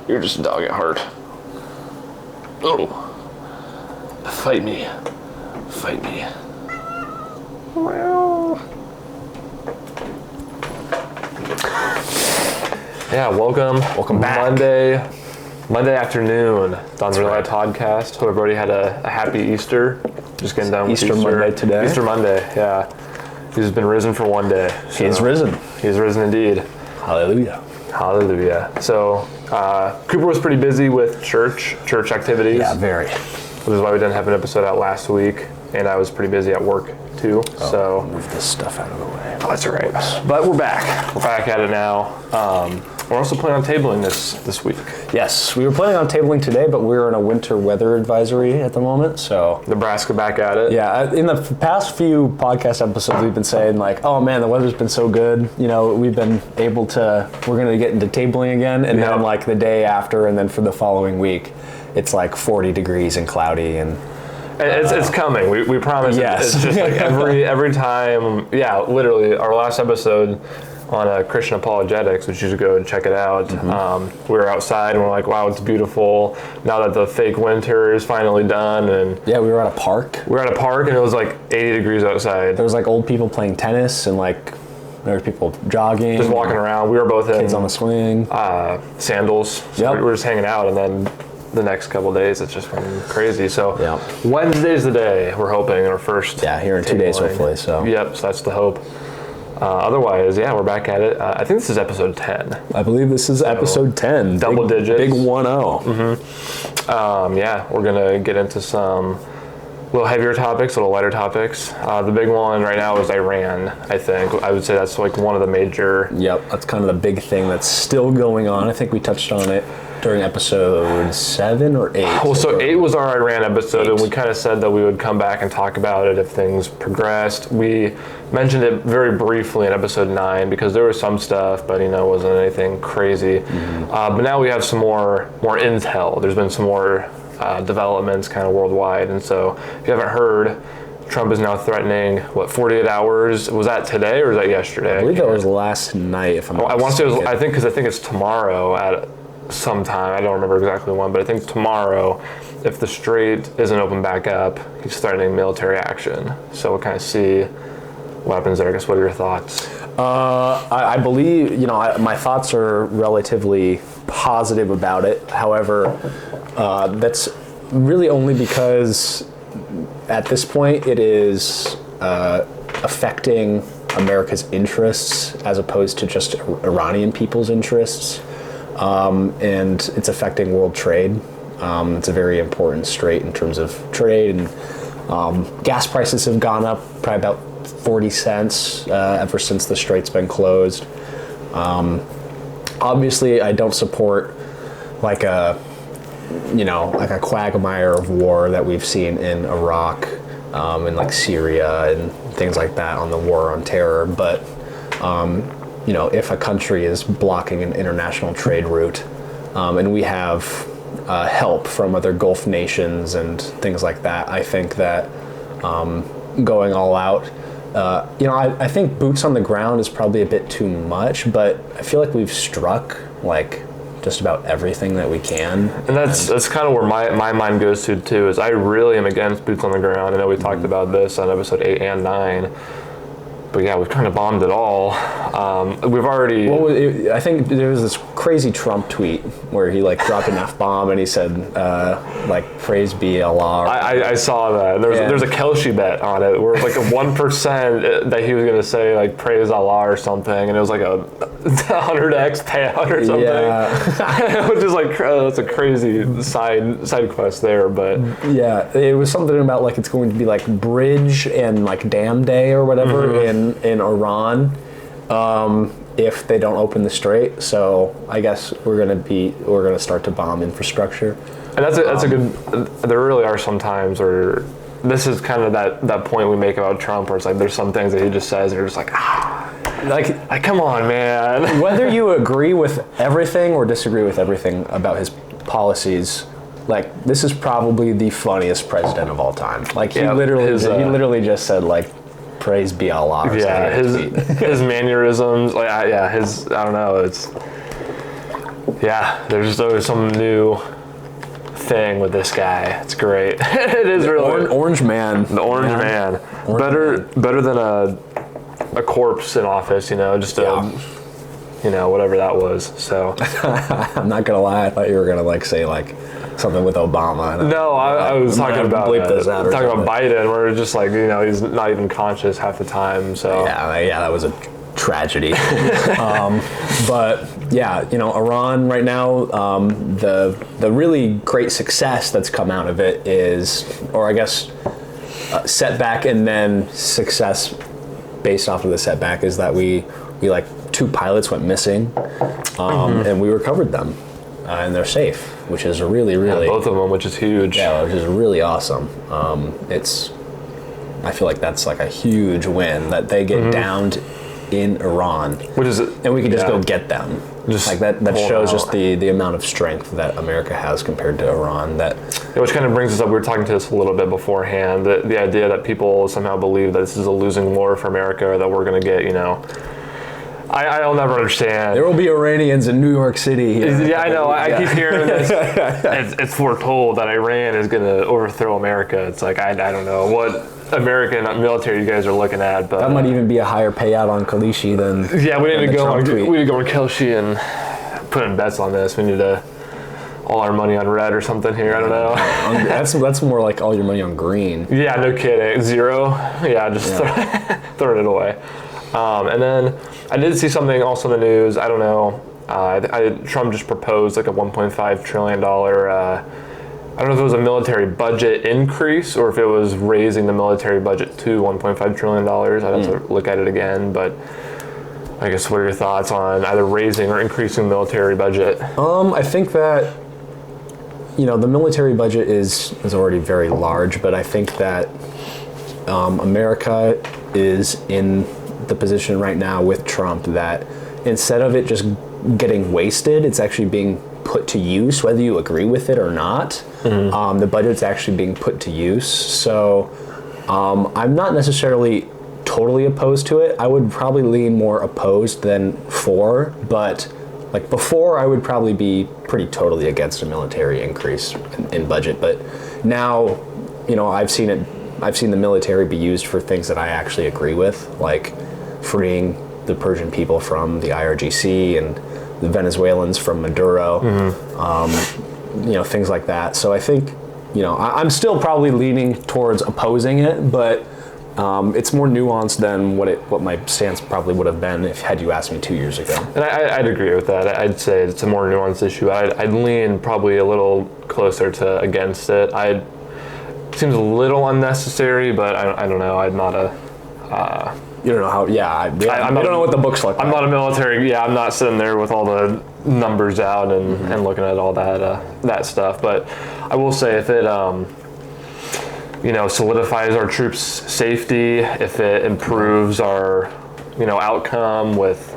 You're just a dog at heart. Oh. Fight me. Fight me. Well. Yeah, welcome back. Monday afternoon. Don's Real Life Podcast. Hope everybody had a happy Easter. Just getting done with Easter Monday today. Easter Monday, yeah. He's been risen for one day. So he is risen. He is risen indeed. Hallelujah. Hallelujah. So Cooper was pretty busy with church activities. Yeah, very. Which is why we didn't have an episode out last week. And I was pretty busy at work too. So move this stuff out of the way. Oh, that's all right. But we're back. We're back at it now. We're also planning on tabling this week. Yes, we were planning on tabling today, but we're in a winter weather advisory at the moment, so... Nebraska back at it. Yeah, in the past few podcast episodes, we've been saying, like, oh man, the weather's been so good. You know, we've been able to... We're going to get into tabling again, and then, like, the day after, and then for the following week, it's, like, 40 degrees and cloudy, and... It's coming. We promise. Yes. It's just like every time. Yeah, literally. Our last episode on Christian apologetics, which you should go and check it out. Mm-hmm. We were outside and we're like, wow, it's beautiful. Now that the fake winter is finally done, and yeah, we were at a park. We were at a park and it was like 80 degrees outside. There was like old people playing tennis and like there were people jogging, just walking around. We were both in kids on the swing, sandals. So we were just hanging out, and then the next couple of days it's just been crazy. So Wednesday's the day we're hoping our first. Yeah, here in 2 days hopefully. So yep, so that's the hope. Otherwise, yeah, we're back at it. I think this is episode 10. I believe this is episode 10. Double digits. Big 1-0. Mm-hmm. Yeah, we're gonna get into some little heavier topics, little lighter topics. The big one right now is Iran, I think. I would say that's like one of the major... Yep, that's kind of the big thing that's still going on. I think we touched on it during episode 7 or 8. Well, so 8 was our Iran episode, and we kind of said that we would come back and talk about it if things progressed. We mentioned it very briefly in episode 9 because there was some stuff, but it wasn't anything crazy. Mm-hmm. But now we have some more intel. There's been some more developments kind of worldwide, and so if you haven't heard, Trump is now threatening 48 hours. Was that today or was that yesterday? I believe that was last night. If I'm not I want to say I think it's tomorrow at sometime. I don't remember exactly when, but I think tomorrow, if the strait isn't open back up, he's threatening military action. So we'll kind of see what happens there. I guess, what are your thoughts? I believe, my thoughts are relatively positive about it. However, that's really only because at this point it is affecting America's interests as opposed to just Iranian people's interests. And it's affecting world trade. It's a very important strait in terms of trade, and gas prices have gone up probably about 40 cents ever since the strait's been closed. Obviously, I don't support like a quagmire of war that we've seen in Iraq and like Syria and things like that on the war on terror, but if a country is blocking an international trade route, and we have help from other Gulf nations and things like that, I think that going all out, I think boots on the ground is probably a bit too much, but I feel like we've struck like just about everything that we can. And that's kind of where my mind goes to too, is I really am against boots on the ground. I know we talked about this on episode 8 and 9. But yeah, we've kind of bombed it all. We've already... Well, I think there was this crazy Trump tweet where he dropped an F-bomb and he said, praise be Allah. I saw that. There's a Kelshi bet on it where it was like a 1% that he was going to say praise Allah or something, and it was like a 100x payout or something. Yeah. Which is that's a crazy side quest there, but... Yeah, it was something about it's going to be like Bridge and Dam Day or whatever in Iran. If they don't open the strait, so I guess we're gonna start to bomb infrastructure. And that's a good. There really are some times where this is kind of that point we make about Trump, where it's there's some things that he just says, and you're just come on, man. Whether you agree with everything or disagree with everything about his policies, this is probably the funniest president of all time. He literally just said praise be Allah. Yeah, his mannerisms, I don't know, it's Yeah, there's always some new thing with this guy. It's great. It is really Orange Man. the orange man. Better than a corpse in office, just whatever that was. So I'm not gonna lie, I thought you were gonna say something with Obama. no, I was talking about Biden, where it's just he's not even conscious half the time. So yeah, that was a tragedy. But yeah, Iran right now, the really great success that's come out of it is, or I guess setback and then success based off of the setback, is that we 2 pilots went missing, and we recovered them, and they're safe, which is really both of them, which is huge. Yeah, which is really awesome. I feel like that's a huge win that they get downed in Iran, and we can just go get them. Just that shows just the amount of strength that America has compared to Iran. Which kind of brings us up. We were talking to this a little bit beforehand. The idea that people somehow believe that this is a losing war for America, or that we're going to get, I'll never understand. There will be Iranians in New York City. Yeah, I know. I keep hearing this. It's foretold that Iran is going to overthrow America. It's I don't know what American military you guys are looking at, but that might even be a higher payout on Kalishi than we need to go on Kalishi and put in bets on this. We need all our money on red or something here. I don't know. That's more like all your money on green. Yeah, no kidding. 0. Yeah, just throwing it away. And then I did see something also in the news. I don't know. Trump just proposed a $1.5 trillion. I don't know if it was a military budget increase or if it was raising the military budget to $1.5 trillion. I'd have to look at it again, but I guess what are your thoughts on either raising or increasing the military budget? I think that, the military budget is already very large, but I think that America is in the position right now with Trump that instead of it just getting wasted, it's actually being put to use, whether you agree with it or not. The budget's actually being put to use. So I'm not necessarily totally opposed to it. I would probably lean more opposed than for, but before I would probably be pretty totally against a military increase in budget. But now, I've seen the military be used for things that I actually agree with, like freeing the Persian people from the IRGC and the Venezuelans from Maduro, things like that. So I think, I'm still probably leaning towards opposing it, but it's more nuanced than what my stance probably would have been had you asked me 2 years ago. And I'd agree with that. I'd say it's a more nuanced issue. I'd lean probably a little closer to against it. It seems a little unnecessary, but I don't know. I'm not a... You don't know how, I don't know what the books look like. I'm not a military, I'm not sitting there with all the numbers out and looking at all that stuff. But I will say if it, solidifies our troops' safety, if it improves our, outcome with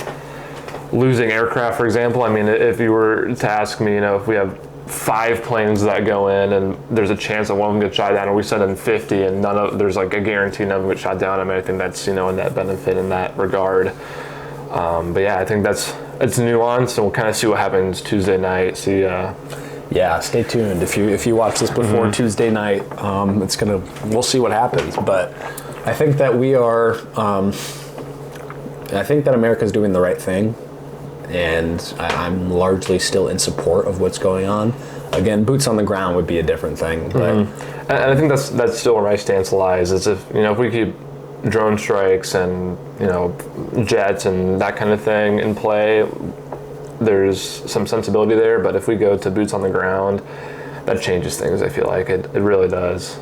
losing aircraft, for example. I mean, if you were to ask me, if we have 5 planes that go in and there's a chance that one of them gets shot down, or we send in 50 and there's a guarantee none of them get shot down. I mean, I think that's, a net benefit in that regard. But yeah, I think it's nuanced, and we'll kind of see what happens Tuesday night. Stay tuned. If you watch this before Tuesday night, we'll see what happens. But I think that I think that America's doing the right thing. And I'm largely still in support of what's going on. Again, boots on the ground would be a different thing. But and I think that's still where my stance lies. Is if we keep drone strikes and jets and that kind of thing in play, there's some sensibility there. But if we go to boots on the ground, that changes things. I feel like it really does.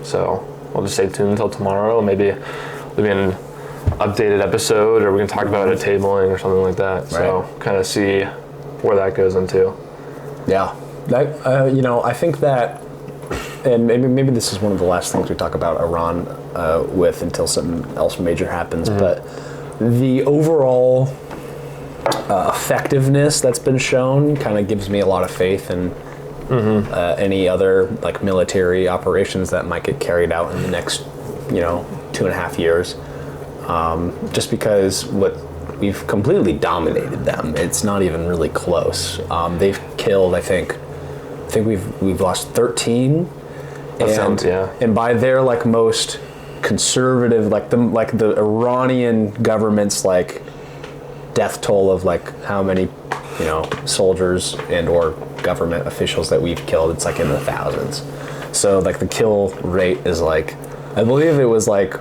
So we'll just stay tuned until tomorrow. Maybe there'll be an updated episode, or we can talk about it at tabling or something like that. Right. So kind of see where that goes into. Yeah, that I think that, and maybe this is one of the last things we talk about Iran with until something else major happens. But the overall effectiveness that's been shown kind of gives me a lot of faith in any other military operations that might get carried out in the next 2.5 years. Just because what we've completely dominated them. It's not even really close. They've killed, I think we've lost 13, and by their like most conservative, like the Iranian government's like death toll of like how many, you know, soldiers and or government officials that we've killed, it's like in the thousands. So like the kill rate is like, I believe it was like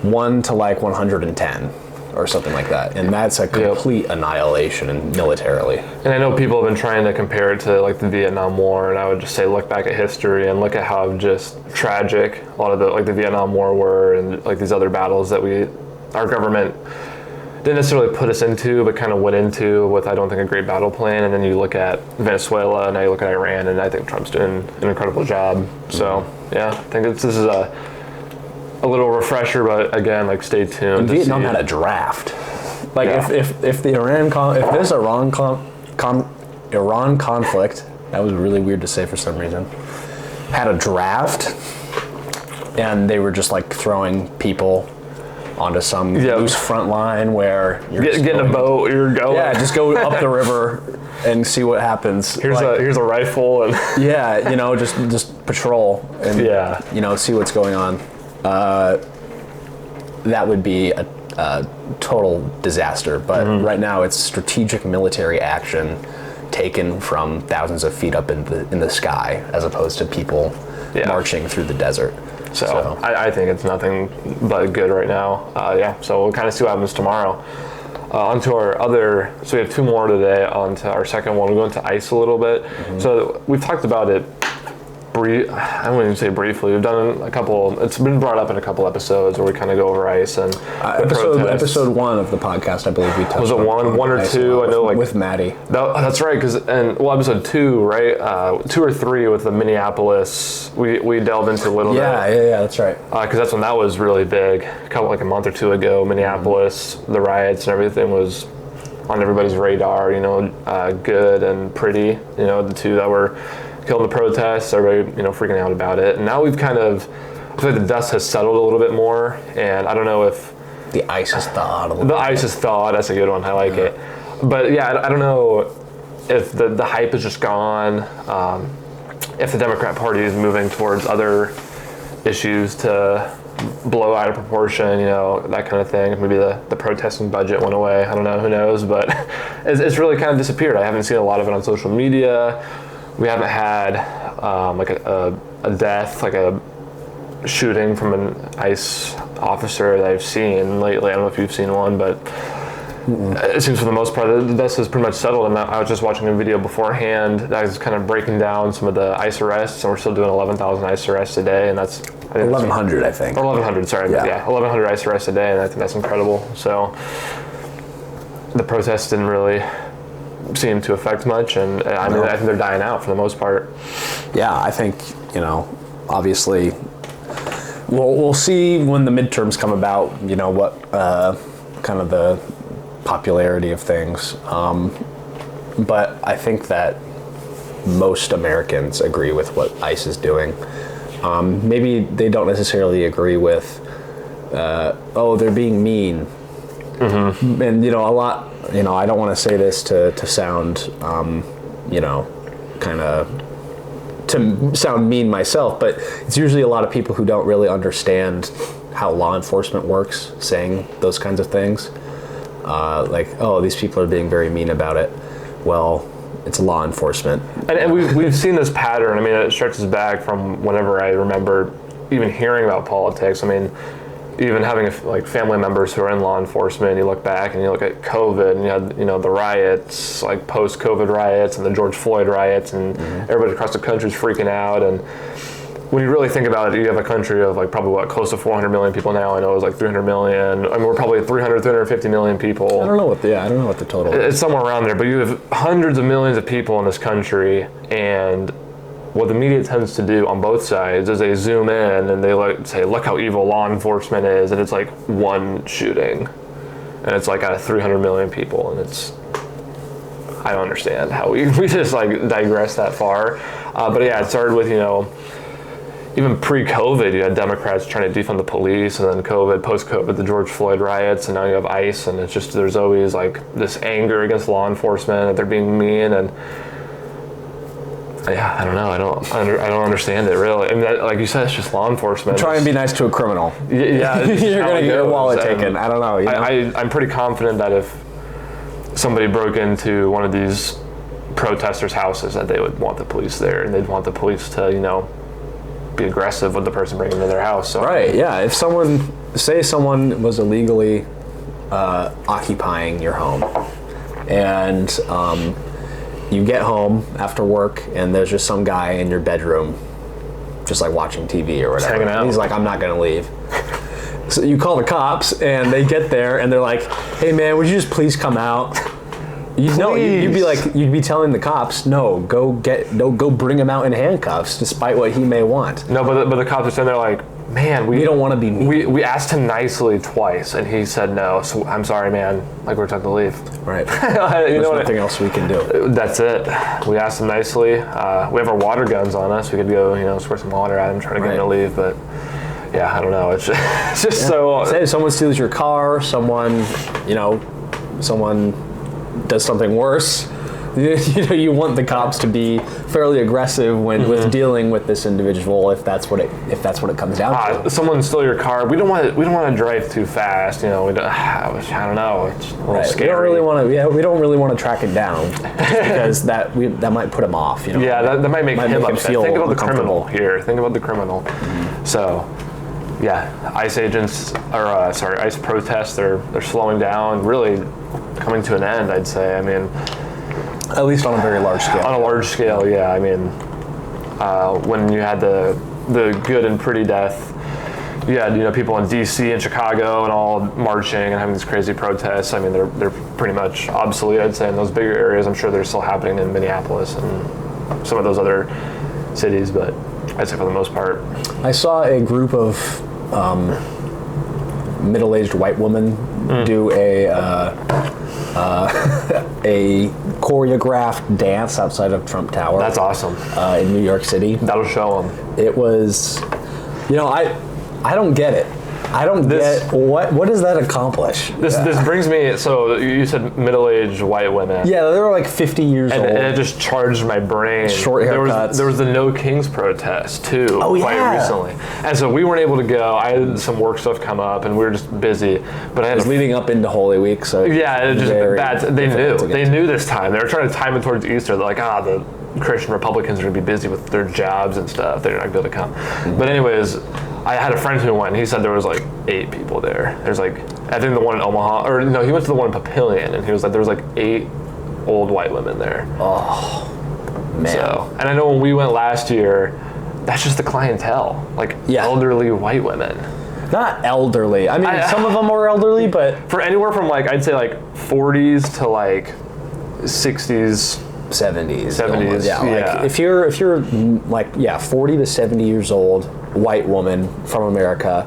1 to like 110 or something like that, and that's a complete annihilation and militarily. And I know people have been trying to compare it to like the Vietnam War, and I would just say look back at history and look at how just tragic a lot of the Vietnam War were, and like these other battles that our government didn't necessarily put us into, but kind of went into with, I don't think, a great battle plan. And then you look at Venezuela, and now you look at Iran, and I think Trump's doing an incredible job. So yeah, I think this is a little refresher, but again, like stay tuned. And Vietnam had a draft. Like if the if this Iran conflict, that was really weird to say for some reason, had a draft, and they were just like throwing people onto some loose front line where you're get in a boat, you're going. Yeah, just go up the river and see what happens. Here's a rifle and yeah, you know, just patrol and you know, see what's going on. That would be a total disaster. But right now, it's strategic military action taken from thousands of feet up in the sky, as opposed to people marching through the desert. So I think it's nothing but good right now. So we'll kind of see what happens tomorrow. Onto our other, so we have two more today. Onto our second one, we'll go into ice a little bit. So we've talked about it. I wouldn't even say briefly. We've done a couple. It's been brought up in a couple episodes where we kind of go over ice and episode 1 of the podcast. I believe we touched. Was it one or two? I know, like with Maddie. That's right. Episode 2, right? 2 or 3 with the Minneapolis. We delved into a little bit. Yeah. That's right. Because that's when that was really big. A month or two ago, Minneapolis, the riots and everything was on everybody's radar. You know, Good and Pretty. You know, the two that were killed in the protests, everybody, you know, freaking out about it. And now we've I feel like the dust has settled a little bit more, and I don't know if the ice has thawed a little bit. The ice has thawed, that's a good one, I like it. But yeah, I don't know if the hype is just gone, if the Democrat Party is moving towards other issues to blow out of proportion, you know, that kind of thing. Maybe the protesting budget went away, I don't know, who knows, but it's really kind of disappeared. I haven't seen a lot of it on social media. We haven't had like a death, like a shooting from an ICE officer that I've seen lately. I don't know if you've seen one, but it seems for the most part the dust has pretty much settled. And I was just watching a video beforehand that was kind of breaking down some of the ICE arrests, and we're still doing 11,000 ICE arrests a day, and that's 1,100, I think. Or 1,100, sorry. Yeah, 1,100 ICE arrests a day, and I think that's incredible. So the protests didn't really seem to affect much, and I think they're dying out for the most part. Yeah, I think, you know, obviously we'll see when the midterms come about, you know, what kind of the popularity of things. But I think that most Americans agree with what ICE is doing. Maybe they don't necessarily agree with, they're being mean. And, you know, a lot, you know, I don't want to say this to sound, you know, kind of to sound mean myself, but it's usually a lot of people who don't really understand how law enforcement works saying those kinds of things. Like, these people are being very mean about it. Well, it's law enforcement. And we've seen this pattern. I mean, it stretches back from whenever I remember even hearing about politics. I mean, even having family members who are in law enforcement, you look back and you look at COVID, and you had, you know, the riots, like post-COVID riots and the George Floyd riots, and everybody across the country is freaking out. And when you really think about it, you have a country of like probably close to 400 million people now. I know it was like 300 million. I mean, we're probably 350 million people. I don't know what the total is. It's somewhere around there, but you have hundreds of millions of people in this country, and what the media tends to do on both sides is they zoom in and they say, look how evil law enforcement is, and it's like one shooting, and it's like out of 300 million people, and I don't understand how we just like digress that far. But yeah, it started with, you know, even pre-COVID, you had Democrats trying to defund the police, and then COVID, post-COVID, the George Floyd riots, and now you have ICE, and it's just, there's always like this anger against law enforcement, that they're being mean, and yeah, I don't know, I don't understand it really. I mean, like you said, it's just law enforcement. Try and be nice to a criminal. Yeah, you're gonna get your wallet taken. I don't know. You know? I'm pretty confident that if somebody broke into one of these protesters' houses, that they would want the police there, and they'd want the police to, you know, be aggressive with the person bringing them to their house. So. Right, yeah. If someone was illegally occupying your home, and you get home after work, and there's just some guy in your bedroom, just like watching TV or whatever. Hanging out. And he's like, I'm not gonna leave. So you call the cops, and they get there, and they're like, hey man, would you just please come out? You'd be telling the cops, no, go bring him out in handcuffs, despite what he may want. No, but the cops are sitting there like, man, we don't want to be mean. We asked him nicely twice, and he said no. So I'm sorry, man. Like, we're trying to leave. Right. There's nothing else we can do. That's it. We asked him nicely. We have our water guns on us. We could go, you know, squirt some water at him, try to get him to leave, but. Yeah, I don't know. It's just so. Say if someone steals your car, someone does something worse. You want the cops to be fairly aggressive with dealing with this individual if that's what it comes down to. Someone stole your car. We don't want to drive too fast. You know, I don't know. It's a little scary. We don't really want to track it down because that might put him off. You know. Yeah, that might make him upset. Feel Think about the criminal here. Think about the criminal. So. Yeah, ICE agents, ICE protests, they're slowing down, really coming to an end, I'd say. I mean, at least on a very large scale. On a large scale, yeah. I mean, when you had the good and pretty death, you had, you know, people in DC and Chicago and all marching and having these crazy protests. I mean, they're pretty much obsolete, I'd say, in those bigger areas. I'm sure they're still happening in Minneapolis and some of those other cities, but I'd say for the most part. I saw a group of middle-aged white women do a choreographed dance outside of Trump Tower. That's awesome. In New York City. That'll show them. It was, you know, I don't get it. I don't get what does that accomplish? This brings me. So you said middle-aged white women. Yeah, they were like 50 years old. And it just charged my brain. Short haircuts. There was the No Kings protest too. Quite recently, and so we weren't able to go. I had some work stuff come up, and we were just busy. But I had leading up into Holy Week, so yeah, it just they knew this time. They were trying to time it towards Easter. They're like, the Christian Republicans are going to be busy with their jobs and stuff. They're not going to be able to come. Mm-hmm. But anyways, I had a friend who went. He said there was like 8 people there. There's like, I think the one in Omaha, or no, he went to the one in Papillion, and he was like, there was like 8 old white women there. Oh, man. So, and I know when we went last year, that's just the clientele, like elderly white women. Not elderly. I mean, some of them were elderly, but for anywhere from like, I'd say like 40s to like 60s. 70s. Yeah. Like if you're like 40 to 70 years old, white woman from America,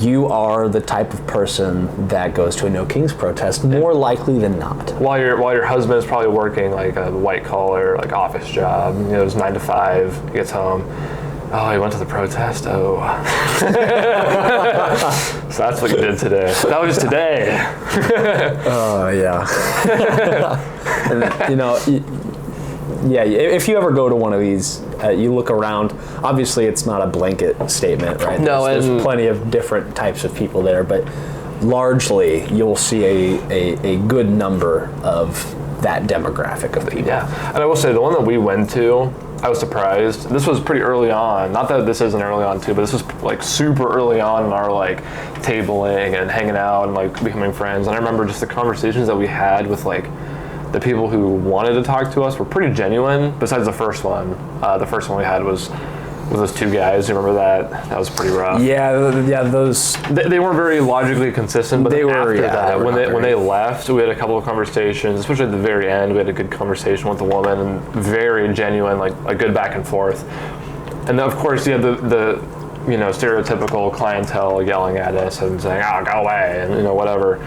you are the type of person that goes to a No Kings protest more likely than not. While your husband is probably working like a white collar like office job, you know, it's 9 to 5, he gets home. Oh, he went to the protest. Oh, so that's what you did today. That was today. Oh yeah. And, you know, if you ever go to one of these, you look around. Obviously, it's not a blanket statement, right? No, there's plenty of different types of people there, but largely, you'll see a good number of that demographic of people. Yeah, and I will say the one that we went to, I was surprised. This was pretty early on. Not that this isn't early on too, but this was like super early on in our like tabling and hanging out and like becoming friends. And I remember just the conversations that we had with like the people who wanted to talk to us were pretty genuine. Besides the first one we had was with those 2 guys. You remember that? That was pretty rough. Yeah. Those they weren't very logically consistent, but they were. After that, when they left, we had a couple of conversations. Especially at the very end, we had a good conversation with the woman, and very genuine, like a good back and forth. And then, of course, you had the you know, stereotypical clientele yelling at us and saying, "Oh, go away," and you know, whatever.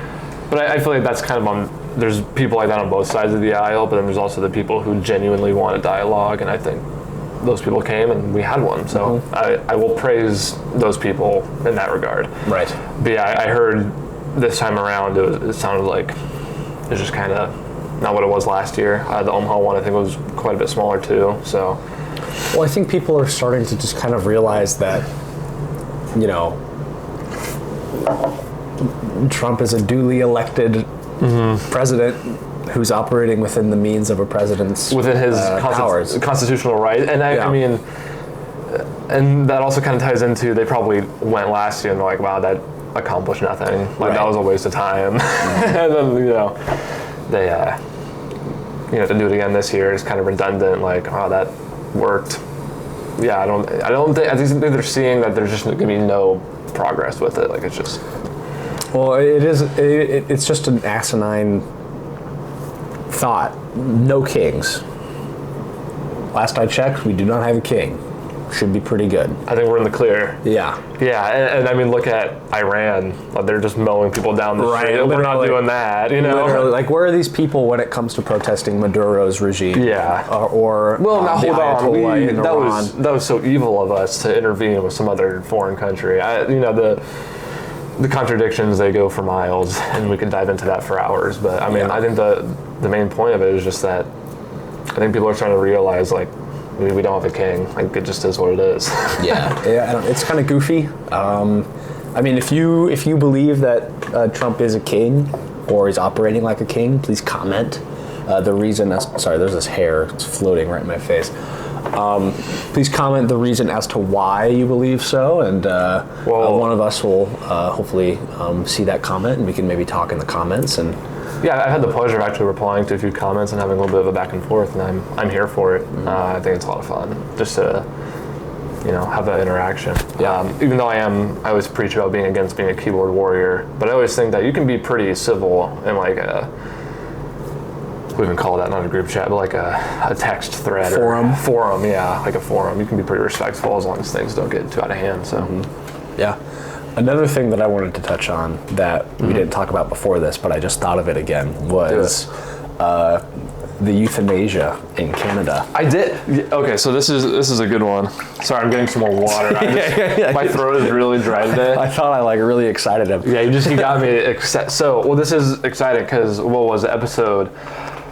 But I feel like that's kind of there's people like that on both sides of the aisle, but then there's also the people who genuinely want a dialogue, and I think those people came and we had one. So I will praise those people in that regard. Right. But yeah, I heard this time around it sounded like it's just kind of not what it was last year. The Omaha one I think was quite a bit smaller too. So. Well, I think people are starting to just kind of realize that, you know, Trump is a duly elected president who's operating within the means of a president's within his powers, constitutional right. And I mean, and that also kind of ties into they probably went last year and they're like, wow, that accomplished nothing. Like that was a waste of time. And then they to do it again this year is kind of redundant. Like, oh, that worked. Yeah, I think they're seeing that there's just going to be no progress with it. Like it's just. Well, it's just an asinine thought. No kings. Last I checked, we do not have a king. Should be pretty good. I think we're in the clear. Yeah. Yeah, and I mean, look at Iran. They're just mowing people down the street. We're not doing that, you know? Literally, like, where are these people when it comes to protesting Maduro's regime? Yeah. Now hold on. In Iran. That was so evil of us to intervene with some other foreign country. The contradictions, they go for miles, and we could dive into that for hours. But I mean, I think the main point of it is just that I think people are trying to realize, like, we don't have a king. Like, it just is what it is. Yeah, it's kind of goofy. I mean, if you believe that Trump is a king or is operating like a king, please comment. The reason, sorry, there's this hair. It's floating right in my face. Please comment the reason as to why you believe so, and one of us will hopefully see that comment, and we can maybe talk in the comments. And yeah, I've had the pleasure of actually replying to a few comments and having a little bit of a back and forth, and I'm here for it. I think it's a lot of fun just to have that interaction. Yeah. Even though I always preach about being against being a keyboard warrior, but I always think that you can be pretty civil in like we even call that not a group chat, but like a text thread forum, yeah, like a forum. You can be pretty respectful as long as things don't get too out of hand. So, yeah. Another thing that I wanted to touch on that we didn't talk about before this, but I just thought of it again, was the euthanasia in Canada. I did. Okay, so this is a good one. Sorry, I'm getting some more water. My throat is really dry today. I thought I really excited him. Yeah, you got me excited. So, this is exciting because what was it, episode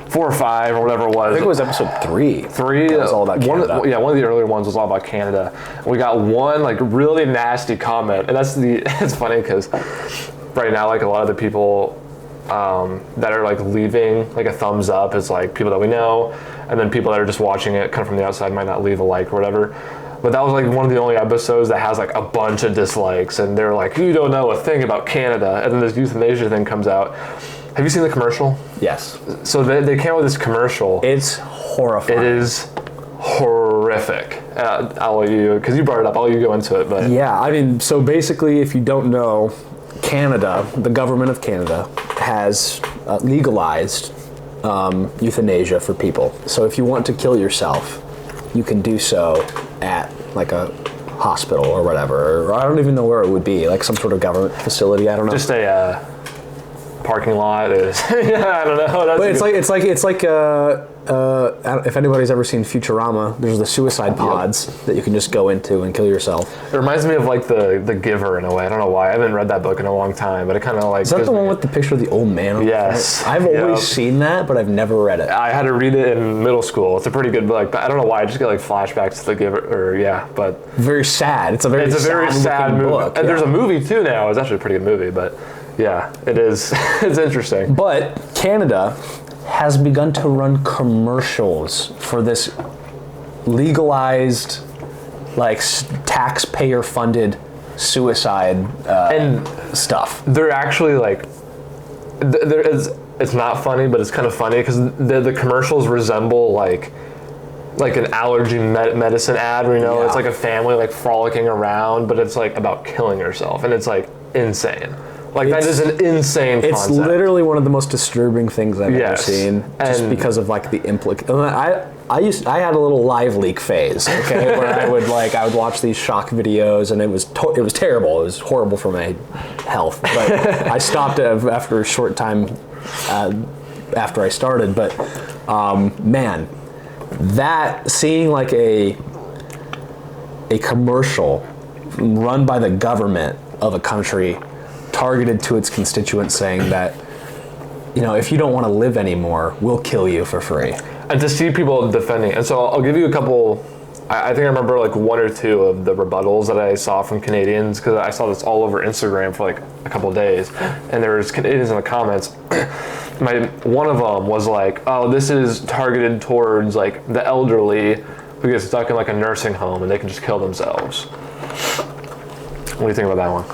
4 or 5 or whatever it was. I think it was episode 3. 3. It was all about Canada. One of the earlier ones was all about Canada. We got one like really nasty comment, and it's funny because right now like a lot of the people that are like leaving like a thumbs up is like people that we know, and then people that are just watching it kind of from the outside might not leave a like or whatever. But that was like one of the only episodes that has like a bunch of dislikes, and they're like, you don't know a thing about Canada, and then this euthanasia thing comes out. Have you seen the commercial? Yes. So they came out with this commercial. It's horrifying. It is horrific. I'll let you, because you brought it up, I'll let you go into it. But yeah, I mean, so basically, if you don't know, Canada, the government of Canada, has legalized euthanasia for people. So if you want to kill yourself, you can do so at like a hospital or whatever. Or I don't even know where it would be, like some sort of government facility. I don't know. Just a parking lot is. Yeah, I don't know. But it's like if anybody's ever seen Futurama, there's the suicide pods that you can just go into and kill yourself. It reminds me of like the Giver in a way. I don't know why. I haven't read that book in a long time, but it kind of like. Is that the one with the picture of the old man? On yes. The I've always seen that, but I've never read it. I had to read it in middle school. It's a pretty good book, but I don't know why. I just get like flashbacks to the Giver, but very sad. It's a very sad movie. book. And there's a movie too now. It's actually a pretty good movie, but. Yeah, it is. It's interesting. But Canada has begun to run commercials for this legalized, like taxpayer-funded suicide and stuff. They're actually like, it's not funny, but it's kind of funny because the commercials resemble like an allergy medicine ad. It's like a family like frolicking around, but it's like about killing yourself, and it's like insane. Like that is an insane concept. It's literally one of the most disturbing things I've ever seen, just because of like the I had a little live leak phase, okay, where I would watch these shock videos, and it was terrible. It was horrible for my health. But I stopped after a short time after I started. But man, that seeing like a a commercial run by the government of a country targeted to its constituents saying that, if you don't want to live anymore, we'll kill you for free. And to see people defending, and so I'll give you a couple. I think I remember like one or two of the rebuttals that I saw from Canadians, because I saw this all over Instagram for like a couple of days, and there was Canadians in the comments. One of them was like, "Oh, this is targeted towards like the elderly who get stuck in like a nursing home and they can just kill themselves." What do you think about that one?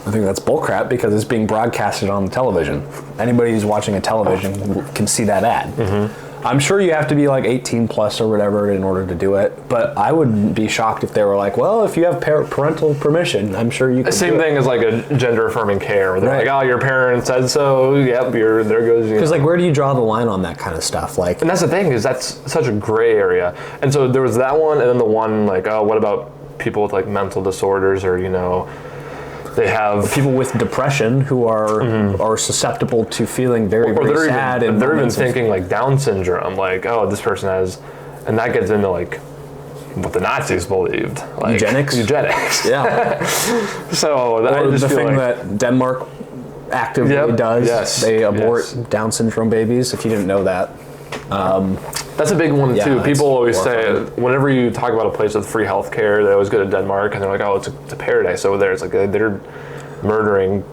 I think that's bullcrap because it's being broadcasted on the television. Anybody who's watching a television can see that ad. Mm-hmm. I'm sure you have to be like 18 plus or whatever in order to do it, but I wouldn't be shocked if they were like, well, if you have parental permission, I'm sure you can. Same thing as like a gender affirming care, where they're like, oh, your parent said so, yep, there goes you. Because like, where do you draw the line on that kind of stuff? Like, and that's the thing, is that's such a gray area. And so there was that one, and then the one like, oh, what about people with like mental disorders, or they have people with depression who are susceptible to feeling very, very sad. And they're even thinking like Down syndrome, like, oh, this person has, and that gets into like what the Nazis believed. Like, eugenics? Yeah. So I just the feel thing like, that Denmark actively does, they abort Down syndrome babies, if you didn't know that. That's a big one too. People always horrifying. say, whenever you talk about a place with free healthcare, they always go to Denmark and they're like, oh, it's a paradise over there. It's like they're murdering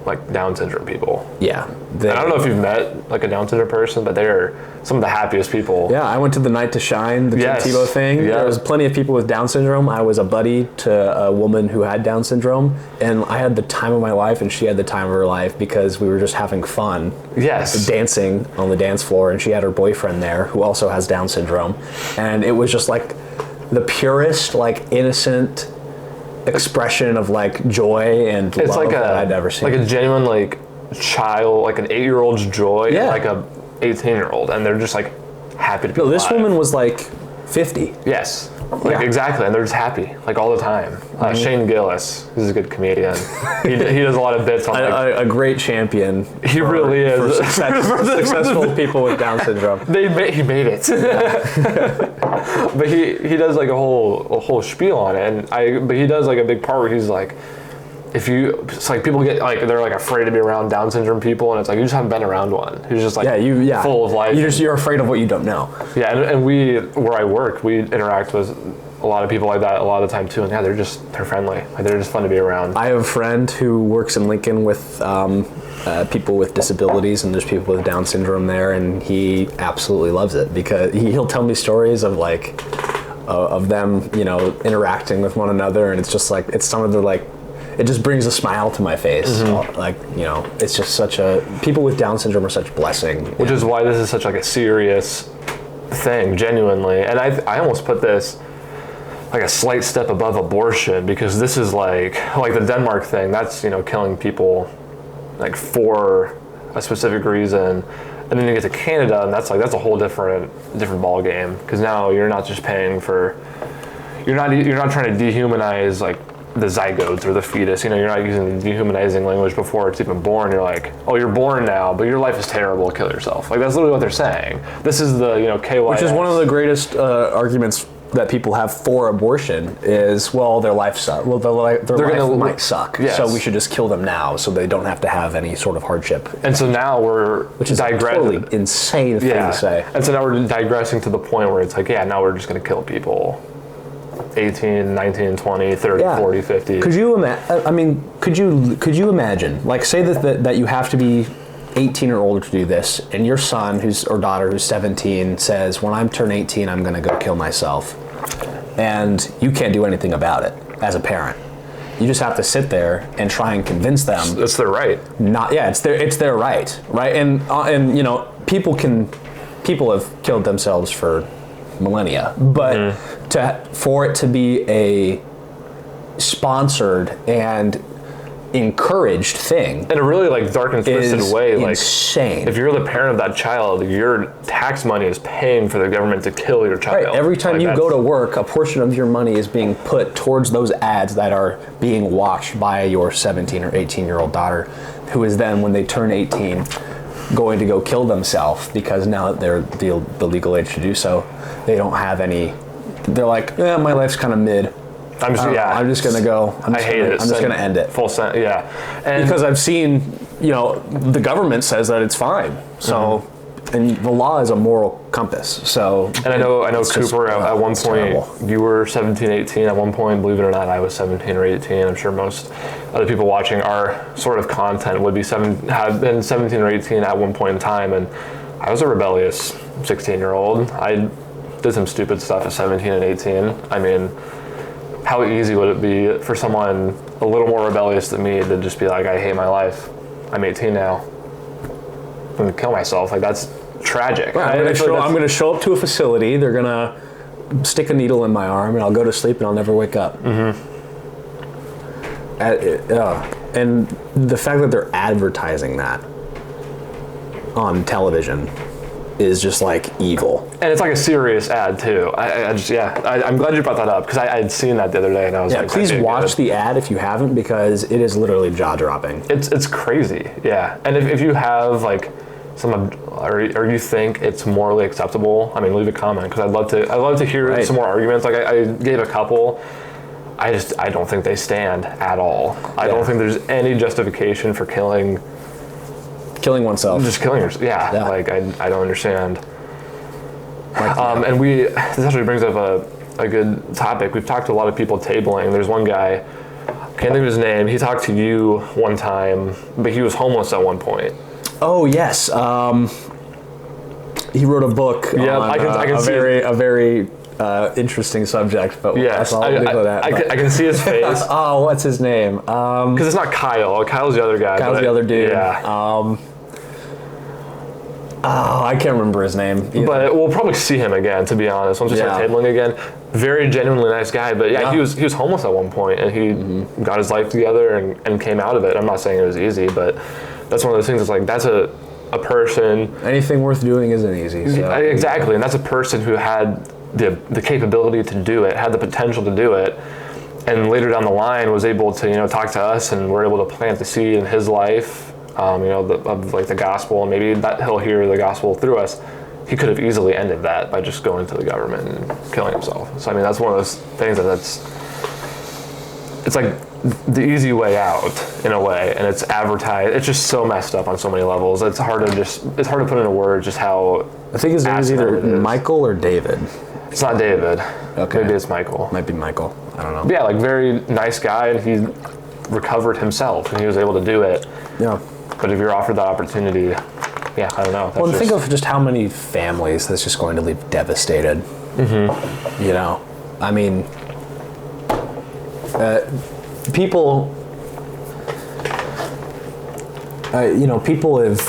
like Down syndrome people. Yeah. And I don't know if you've met like a Down syndrome person, but they're some of the happiest people. Yeah, I went to the Night to Shine, the Tim Tebow thing. Yeah. There was plenty of people with Down syndrome. I was a buddy to a woman who had Down syndrome, and I had the time of my life, and she had the time of her life because we were just having fun. Yes. Dancing on the dance floor, and she had her boyfriend there who also has Down syndrome. And it was just like the purest, like innocent expression of like joy and love like that I'd ever seen. Like a genuine like child, like an 8-year-old's joy, and like a 18-year-old, and they're just like happy to be alive. This woman was like 50. Yes, like exactly, and they're just happy like all the time. Shane Gillis, he's a good comedian. he does a lot of bits on like, a great champion. He really is for successful people with Down syndrome. He made it. But he does like a whole spiel on it, but he does like a big part where he's like, it's like people get like, they're like afraid to be around Down syndrome people, and it's like, you just haven't been around one who's just like full of life. You're afraid of what you don't know. Yeah, and where I work, we interact with a lot of people like that a lot of the time too, and they're friendly. Like, they're just fun to be around. I have a friend who works in Lincoln with people with disabilities, and there's people with Down syndrome there, and he absolutely loves it because he'll tell me stories of like of them, interacting with one another, and it's just like, it's some of the like, it just brings a smile to my face. Mm-hmm. Like, it's just people with Down syndrome are such a blessing. Which is why this is such like a serious thing, genuinely. And I almost put this like a slight step above abortion, because this is like the Denmark thing, that's, killing people like for a specific reason. And then you get to Canada, and that's a whole different ball game, because now you're not just paying for, you're not trying to dehumanize like the zygotes or the fetus. You're not using dehumanizing language before it's even born. You're like, oh, you're born now, but your life is terrible, kill yourself. Like, that's literally what they're saying. This is the KYS. Which is one of the greatest arguments that people have for abortion is, well, their life sucks. Well, their life might suck. Yes. So we should just kill them now so they don't have to have any sort of hardship. And so now which is a totally insane thing to say. And so now we're digressing to the point where it's like, now we're just going to kill people 18, 19, 20, 30, 40, 50. Could you imagine, like, say that you have to be 18 or older to do this, and your son or daughter who's 17 says, when I'm turn 18, I'm going to go kill myself, and you can't do anything about it as a parent. You just have to sit there and try and convince them. That's their right. It's their right, right? And people have killed themselves for millennia, but for it to be a sponsored and encouraged thing in a really like dark and twisted way, like insane. If you're the parent of that child, your tax money is paying for the government to kill your child. Right. Every time you go to work, a portion of your money is being put towards those ads that are being watched by your 17 or 18-year-old daughter, who is then, when they turn 18, going to go kill themselves, because now that they're the legal age to do so, they don't have any. They're like, my life's kind of mid. I'm just gonna go. I hate it. I'm just gonna end it. Full sentence. Yeah, and because I've seen, the government says that it's fine. So, and the law is a moral compass. So, and I know Cooper at one point, terrible. you were 17, 18 at one point. Believe it or not, I was 17 or 18. I'm sure most other people watching our sort of content would have been 17 or 18 at one point in time, and I was a rebellious 16-year-old. I did some stupid stuff at 17 and 18. I mean, how easy would it be for someone a little more rebellious than me to just be like, I hate my life. I'm 18 now. I'm gonna kill myself. Like, that's tragic. I'm going to show up to a facility. They're going to stick a needle in my arm, and I'll go to sleep, and I'll never wake up. And the fact that they're advertising that on television is just like evil. And it's like a serious ad too. I'm glad you brought that up, because I had seen that the other day, and I was like, please watch the ad if you haven't, because it is literally jaw-dropping. It's crazy, yeah. And if you have like or you think it's morally acceptable, I mean, leave a comment, because I'd love to hear some more arguments. Like I gave a couple. I don't think they stand at all. I don't think there's any justification for killing oneself. Just killing yourself. Yeah. Like I don't understand. And this actually brings up a good topic. We've talked to a lot of people tabling. There's one guy, can't think of his name. He talked to you one time, but he was homeless at one point. Oh yes. He wrote a book on I can see a very interesting subject, but yes, I can see his face. Oh, what's his name? Because it's not Kyle. Kyle's the other guy. Kyle's the other dude. Yeah. I can't remember his name either. But we'll probably see him again, to be honest. Once we start tabling again. Very genuinely nice guy. But he was homeless at one point, and he got his life together and came out of it. I'm not saying it was easy, but that's one of those things that's like, that's a person. Anything worth doing isn't easy. So. Exactly. And that's a person who had the capability to do it, had the potential to do it, and later down the line was able to talk to us, and we're able to plant the seed in his life, of the gospel, and maybe that he'll hear the gospel through us. He could have easily ended that by just going to the government and killing himself. So I mean, that's one of those things it's like the easy way out in a way, and it's advertised. It's just so messed up on so many levels. It's hard to put into words just how. I think his name is either Michael or David. It's not David. Okay. Maybe it's Michael. Might be Michael. I don't know. But yeah, like very nice guy, and he recovered himself, and he was able to do it. Yeah. But if you're offered that opportunity, I don't know. Well, think of just how many families that's just going to leave devastated. I mean, people. People have.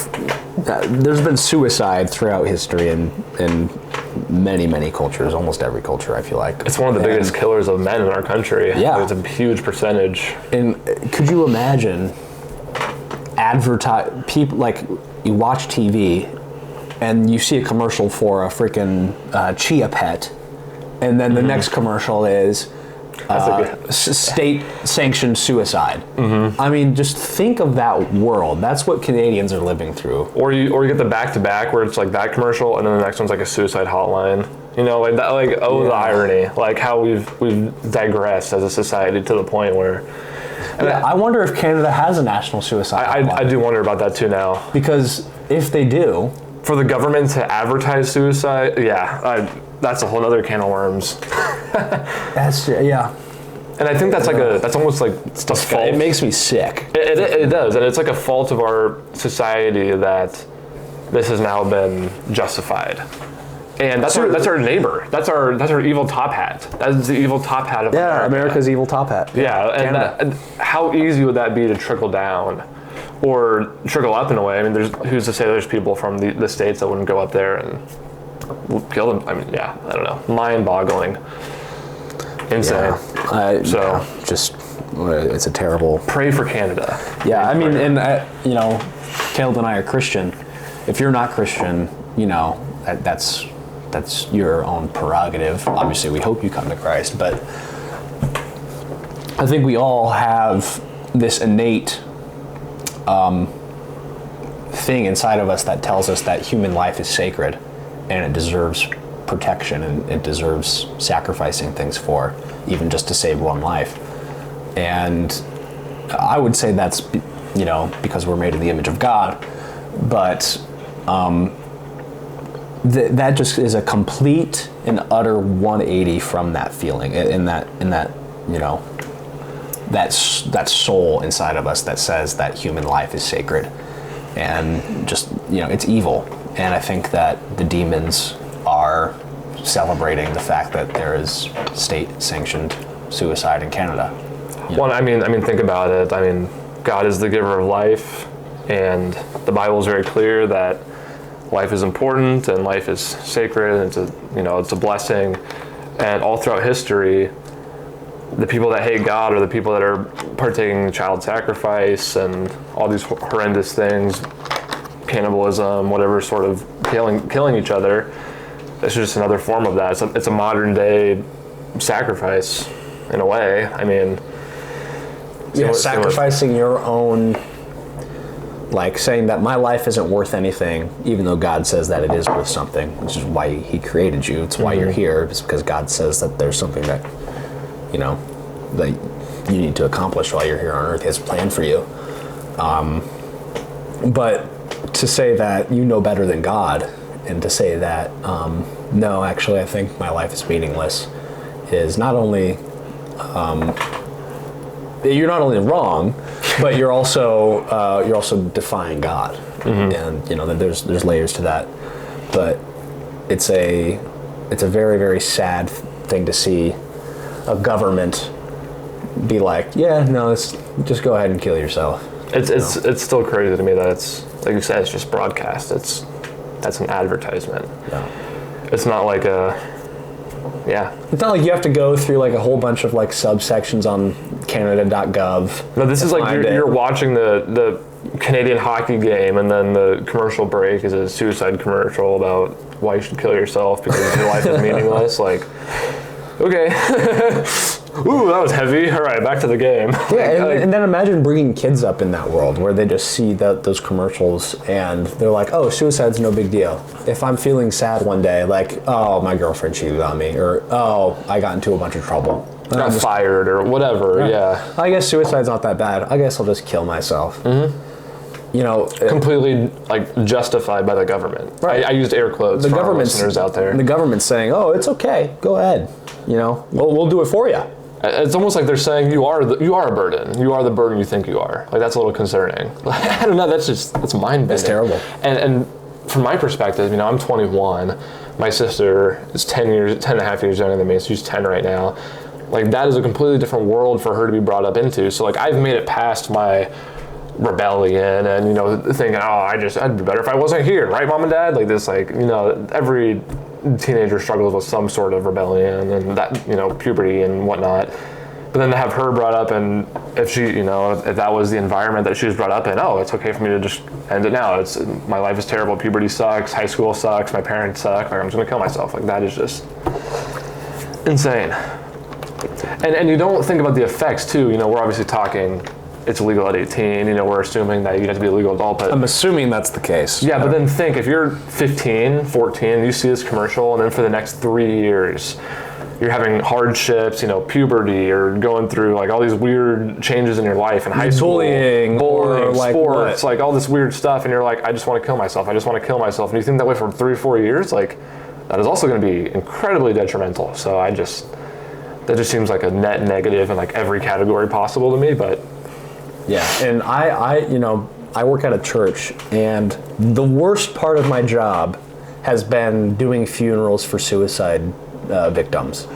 There's been suicide throughout history in many, many cultures, almost every culture, I feel like. It's one of the biggest killers of men in our country. Yeah. It's a huge percentage. And could you imagine people, like, you watch TV and you see a commercial for a freaking chia pet, and then the next commercial is state-sanctioned suicide. I mean, just think of that world. That's what Canadians are living through. Or you get the back-to-back where it's like that commercial, and then the next one's like a suicide hotline. Like that. Like the irony. Like how we've digressed as a society to the point where. I wonder if Canada has a national suicide hotline. I do wonder about that too now. Because if they do, for the government to advertise suicide, that's a whole other can of worms. And I think that's almost like a fault. It makes me sick. It does, and it's like a fault of our society that this has now been justified. And that's our neighbor. That's our evil top hat. That's the evil top hat of America. America's evil top hat. Yeah, and how easy would that be to trickle down, or trickle up in a way? I mean, who's to say there's people from the States that wouldn't go up there and kill them? I mean, I don't know. Mind-boggling. Insane. It's a terrible. Pray for Canada. Yeah, I mean, and Caleb and I are Christian. If you're not Christian, that's your own prerogative. Obviously, we hope you come to Christ, but I think we all have this innate thing inside of us that tells us that human life is sacred and it deserves protection, and it deserves sacrificing things for, even just to save one life. And I would say that's, because we're made in the image of God, but that just is a complete and utter 180 from that feeling, in that that soul inside of us that says that human life is sacred, and just it's evil. And I think that the demons are celebrating the fact that there is state-sanctioned suicide in Canada. Well, I mean, think about it. I mean, God is the giver of life, and the Bible is very clear that life is important and life is sacred, and it's a blessing. And all throughout history, the people that hate God are the people that are partaking in child sacrifice and all these horrendous things, cannibalism, whatever, sort of killing each other. It's just another form of that. It's a modern day sacrifice, in a way. I mean, sacrificing your own, like saying that my life isn't worth anything, even though God says that it is worth something, which is why He created you. It's why you're here. It's because God says that there's something that, that you need to accomplish while you're here on earth. He has a plan for you. But to say that you know better than God, and to say that, no, actually, I think my life is meaningless, is not only, you're not only wrong, but you're also defying God. Mm-hmm. And there's layers to that. But it's a very, very sad thing to see a government be like, yeah, no, just go ahead and kill yourself. It's still crazy to me that it's, like you said, it's just broadcast. That's an advertisement. Yeah. It's not like It's not like you have to go through like a whole bunch of like subsections on Canada.gov. No, this is like you're watching the Canadian hockey game, and then the commercial break is a suicide commercial about why you should kill yourself because your life is meaningless. Like, okay. Ooh, that was heavy. All right, back to the game. Yeah, and then imagine bringing kids up in that world where they just see those commercials and they're like, oh, suicide's no big deal. If I'm feeling sad one day, like, oh, my girlfriend cheated on me, or oh, I got into a bunch of trouble. Got fired or whatever, yeah. I guess suicide's not that bad. I guess I'll just kill myself. Mm-hmm. Completely like justified by the government. Right. I used air quotes for our listeners out there. The government's saying, oh, it's okay, go ahead. We'll do it for you. It's almost like they're saying you are a burden. You are the burden you think you are. Like, that's a little concerning. I don't know. That's mind-bending. That's terrible. And from my perspective, I'm 21. My sister is 10 and a half years younger than me. So she's 10 right now. Like, that is a completely different world for her to be brought up into. So like, I've made it past my rebellion and thinking, oh, I'd be better if I wasn't here, right, Mom and Dad? Like this, every teenager struggles with some sort of rebellion and that, puberty and whatnot. But then to have her brought up, and if she, if that was the environment that she was brought up in, oh, it's okay for me to just end it now. My life is terrible. Puberty sucks. High school sucks. My parents suck. Like, I'm just gonna kill myself. Like, that is just insane. And you don't think about the effects too. We're obviously talking, it's illegal at 18. We're assuming that you have to be a legal adult. But I'm assuming that's the case. Yeah, but then think, if you're 15, 14, you see this commercial, and then for the next 3 years, you're having hardships, puberty, or going through like all these weird changes in your life in high school, bullying, like sports, like all this weird stuff, and you're like, I just want to kill myself. I just want to kill myself. And you think that way for 3 or 4 years, like, that is also going to be incredibly detrimental. So that just seems like a net negative in like every category possible to me. But yeah, and I work at a church, and the worst part of my job has been doing funerals for suicide victims.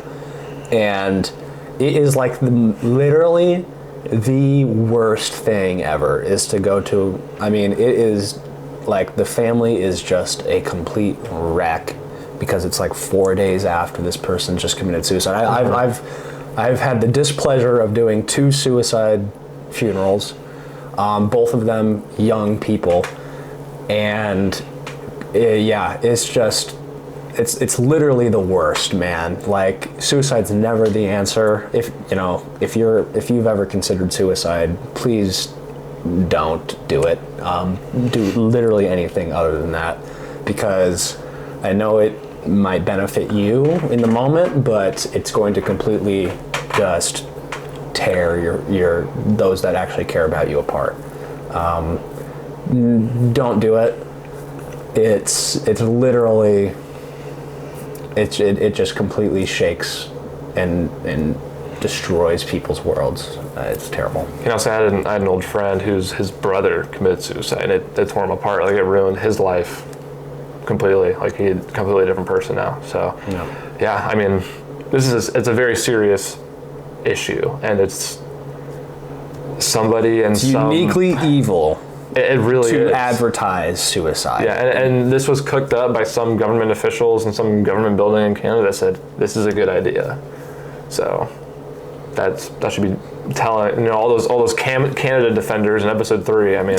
And it is like literally the worst thing ever is to go to, it is like the family is just a complete wreck because it's like 4 days after this person just committed suicide. I've had the displeasure of doing 2 suicide funerals, both of them young people, and it's literally the worst, man. Like, suicide's never the answer. If you've ever considered suicide, please don't do it. Do literally anything other than that, because I know might benefit you in the moment, but it's going to completely just tear your those that actually care about you apart. Don't do it. It's literally it just completely shakes and destroys people's worlds. It's terrible. You know, so I had an old friend his brother committed suicide, and it tore him apart. Like, it ruined his life completely. Like, he's a completely different person now. So, yeah, I mean, it's a very serious issue, and it's somebody and it's uniquely evil. It really to is. Advertise suicide. Yeah, and this was cooked up by some government officials in some government building in Canada that said this is a good idea. So that should be telling, you know, all those Canada defenders in episode 3. I mean,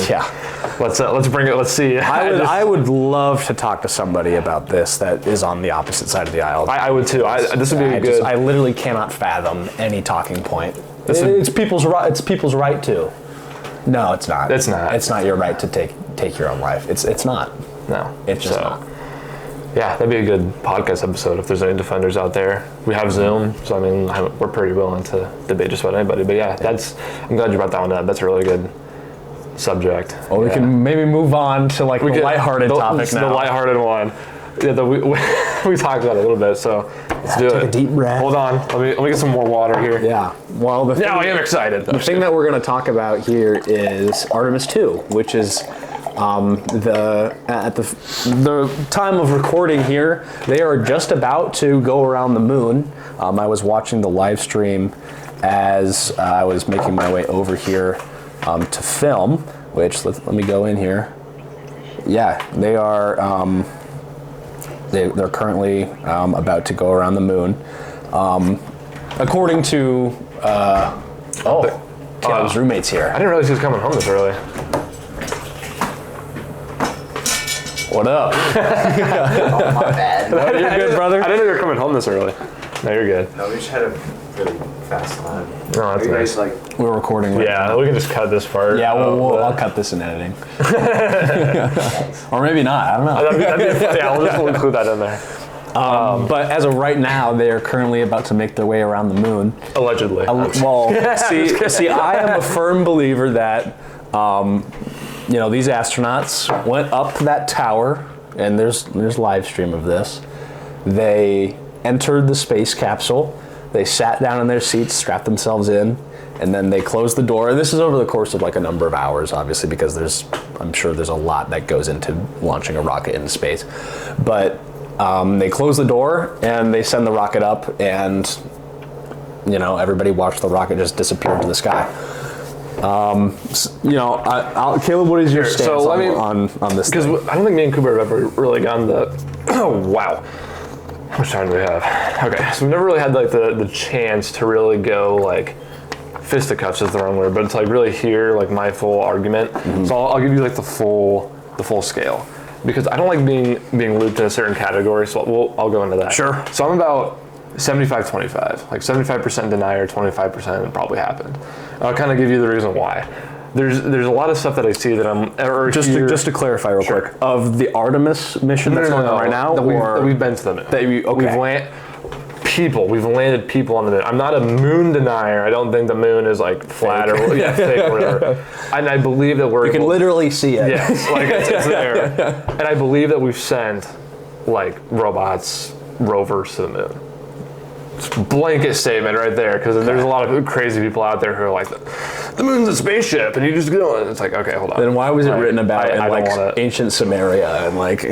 let's bring it. Let's see. I would love to talk to somebody about this that is on the opposite side of the aisle. I would too. This would be good. I literally cannot fathom any talking point. It's people's right. It's people's right to. No, it's not. It's not. It's not your right to take your own life. It's not. No. It's just not. Yeah, that'd be a good podcast episode if there's any defenders out there. We have Zoom, so I mean, we're pretty willing to debate just about anybody. But yeah, I'm glad you brought that one up. That's a really good subject. Well, we can maybe move on to like the lighthearted topic now. The lighthearted one. Yeah, we talked about it a little bit, so let's do it. Take a deep breath. Hold on, let me get some more water here. Yeah. Well, now I am excited. The thing that we're going to talk about here is Artemis 2, which is at the time of recording here, they are just about to go around the moon. I was watching the live stream as I was making my way over here to film. Which let me go in here. Yeah, they are. They're currently about to go around the moon. According to his roommate's here. I didn't realize he was coming home this early. What up? Oh, my bad. No, you're good, brother. I didn't know you were coming home this early. No, you're good. No, we just had a really fast time. No, that's nice. Like, We're recording right now. Yeah, we can just cut this part. Yeah, I'll cut this in editing. Or maybe not, I don't know. Yeah, we'll include that in there. But as of right now, they are currently about to make their way around the moon. Allegedly. See, I am a firm believer that, these astronauts went up that tower, and there's live stream of this. They entered the space capsule. They sat down in their seats, strapped themselves in, and then they closed the door. And this is over the course of like a number of hours, obviously, because I'm sure there's a lot that goes into launching a rocket into space. But they close the door and they send the rocket up, and everybody watched the rocket just disappear into the sky. Caleb, what is your stance on this? Because I don't think me and Cooper have ever really gotten the. Oh wow. How much time do we have? Okay, so we've never really had like the chance to really go like fisticuffs is the wrong word, but it's like really hear like my full argument. Mm-hmm. So I'll give you like the full scale, because I don't like being looped in a certain category. So I'll go into that. Sure. So I'm about 75-25, like 75% denier, 25% probably happened. I'll kind of give you the reason why. There's a lot of stuff that I see that I'm just to clarify real quick, of the Artemis mission that's going on right now, that we've been to the moon. We've landed people on the moon. I'm not a moon denier. I don't think the moon is like flat or fake or whatever. And I believe that you can literally see it. Yes, like it's there. And I believe that we've sent like robots, rovers to the moon. It's a blanket statement right there, because there's a lot of crazy people out there who are like, the moon's a spaceship, and you just go, and it's like, okay, hold on. Then why was it written about in ancient Samaria and like?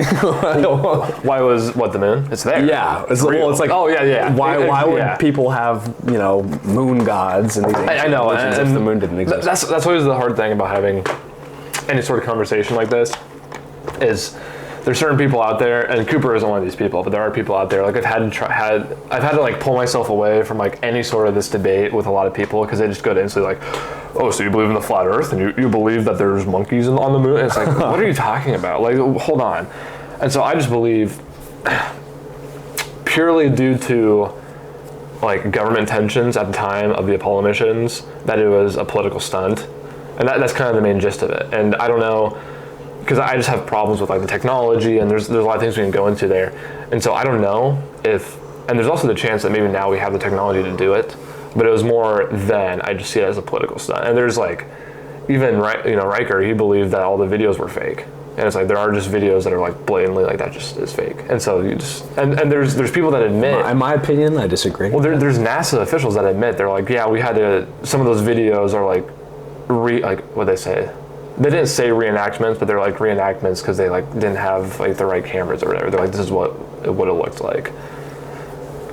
Why was the moon? It's there. Yeah, it's like, oh yeah. Why would people have moon gods and these I know, and if the moon didn't exist? That's always the hard thing about having any sort of conversation like this, is there's certain people out there, and Cooper isn't one of these people, but there are people out there. Like I've had to like pull myself away from like any sort of this debate with a lot of people, because they just go to instantly like, oh, so you believe in the flat Earth and you believe that there's monkeys on the moon? And it's like, what are you talking about? Like, hold on. And so I just believe, purely due to like government tensions at the time of the Apollo missions, that it was a political stunt, and that's kind of the main gist of it. And I don't know. because I just have problems with like the technology, and there's a lot of things we can go into there, and so I don't know if, and there's also the chance that maybe now we have the technology to do it, but it was more then I just see it as a political stunt. And there's like, even Riker, he believed that all the videos were fake, and it's like there are just videos that are like blatantly like that just is fake, and so you just and there's people that admit. In my opinion, I disagree. Well, there's NASA officials that admit, they're like, yeah, we had to. Some of those videos are like, what they say. They didn't say reenactments, but they're like reenactments because they like didn't have like the right cameras or whatever. They're like, this is what it would have looked like.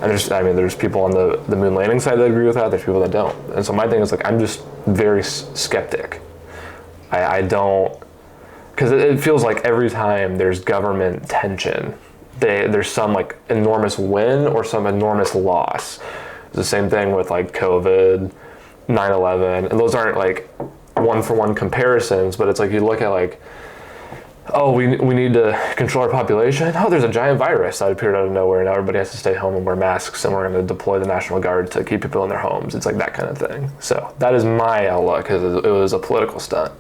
And there's people on the moon landing side that agree with that. There's people that don't. And so my thing is like, I'm just very skeptic. I don't, because it feels like every time there's government tension, there's some like enormous win or some enormous loss. It's the same thing with like COVID, 9/11, and those aren't like one-for-one comparisons, but it's like you look at like, oh, we need to control our population. Oh, there's a giant virus that appeared out of nowhere, and now everybody has to stay home and wear masks, and we're going to deploy the National Guard to keep people in their homes. It's like that kind of thing. So that is my outlook, because it was a political stunt.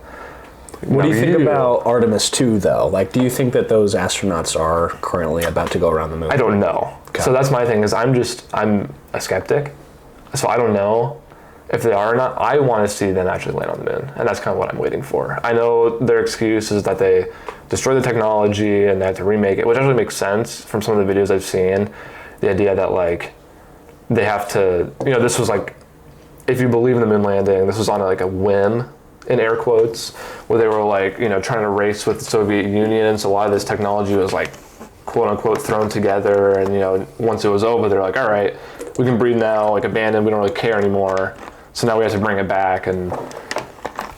What do you think about Artemis 2, though? Like, do you think that those astronauts are currently about to go around the moon? I don't know. Okay. So that's my thing, is I'm a skeptic. So I don't know if they are or not. I want to see them actually land on the moon, and that's kind of what I'm waiting for. I know their excuse is that they destroy the technology and they have to remake it, which actually makes sense from some of the videos I've seen. The idea that like they have to, this was like, if you believe in the moon landing, this was on like a whim, in air quotes, where they were like, trying to race with the Soviet Union, and so a lot of this technology was like, quote unquote, thrown together, and once it was over, they're like, all right, we can breathe now, like abandoned, we don't really care anymore, so now we have to bring it back and